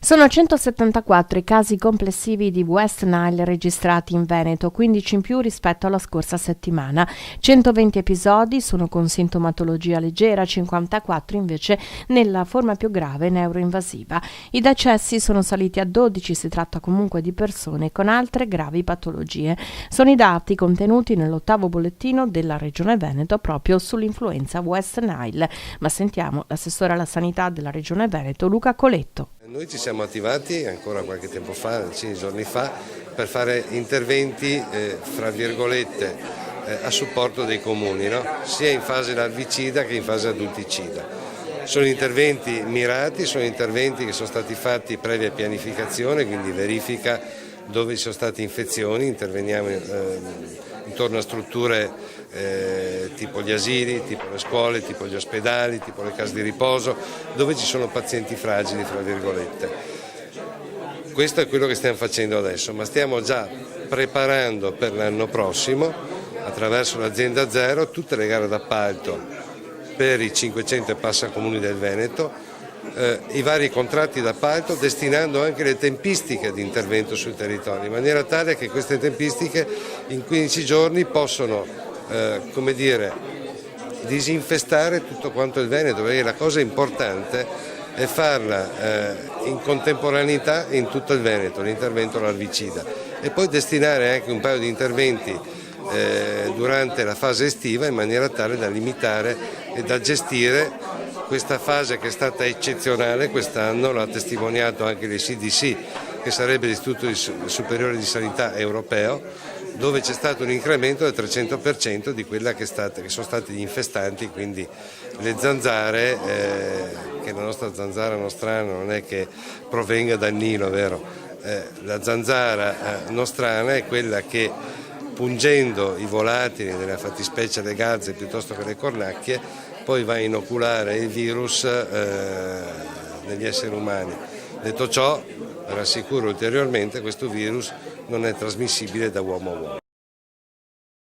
Sono 174 i casi complessivi di West Nile registrati in Veneto, 15 in più rispetto alla scorsa settimana. 120 episodi sono con sintomatologia leggera, 54 invece nella forma più grave neuroinvasiva. I decessi sono saliti a 12, si tratta comunque di persone con altre gravi patologie. Sono i dati contenuti nell'8° bollettino della Regione Veneto proprio sull'influenza West Nile. Ma sentiamo l'assessore alla sanità della Regione Veneto, Luca Coletto. Noi ci siamo attivati ancora qualche tempo fa, 5 giorni fa, per fare interventi, fra virgolette, a supporto dei comuni, no? Sia in fase larvicida che in fase adulticida. Sono interventi mirati, sono interventi che sono stati fatti previa pianificazione, quindi verifica dove ci sono state infezioni, interveniamo intorno a strutture tipo gli asili, tipo le scuole, tipo gli ospedali, tipo le case di riposo, dove ci sono pazienti fragili, fra virgolette. Questo è quello che stiamo facendo adesso, ma stiamo già preparando per l'anno prossimo, attraverso l'azienda Zero, tutte le gare d'appalto per i 500 e passa comuni del Veneto, i vari contratti d'appalto, destinando anche le tempistiche di intervento sul territorio, in maniera tale che queste tempistiche in 15 giorni possono disinfestare tutto quanto il Veneto, perché la cosa importante è farla in contemporaneità in tutto il Veneto, l'intervento larvicida, e poi destinare anche un paio di interventi durante la fase estiva in maniera tale da limitare e da gestire questa fase che è stata eccezionale quest'anno, l'ha testimoniato anche l'ECDC, che sarebbe l'Istituto Superiore di Sanità Europeo, dove c'è stato un incremento del 300% di quella che sono stati gli infestanti, quindi le zanzare, che la nostra zanzara nostrana non è che provenga dal Nilo, vero? La zanzara nostrana è quella che, pungendo i volatili, nella fattispecie le gazze piuttosto che le cornacchie, poi va a inoculare il virus negli esseri umani. Detto ciò, rassicuro ulteriormente, questo virus non è trasmissibile da uomo a uomo.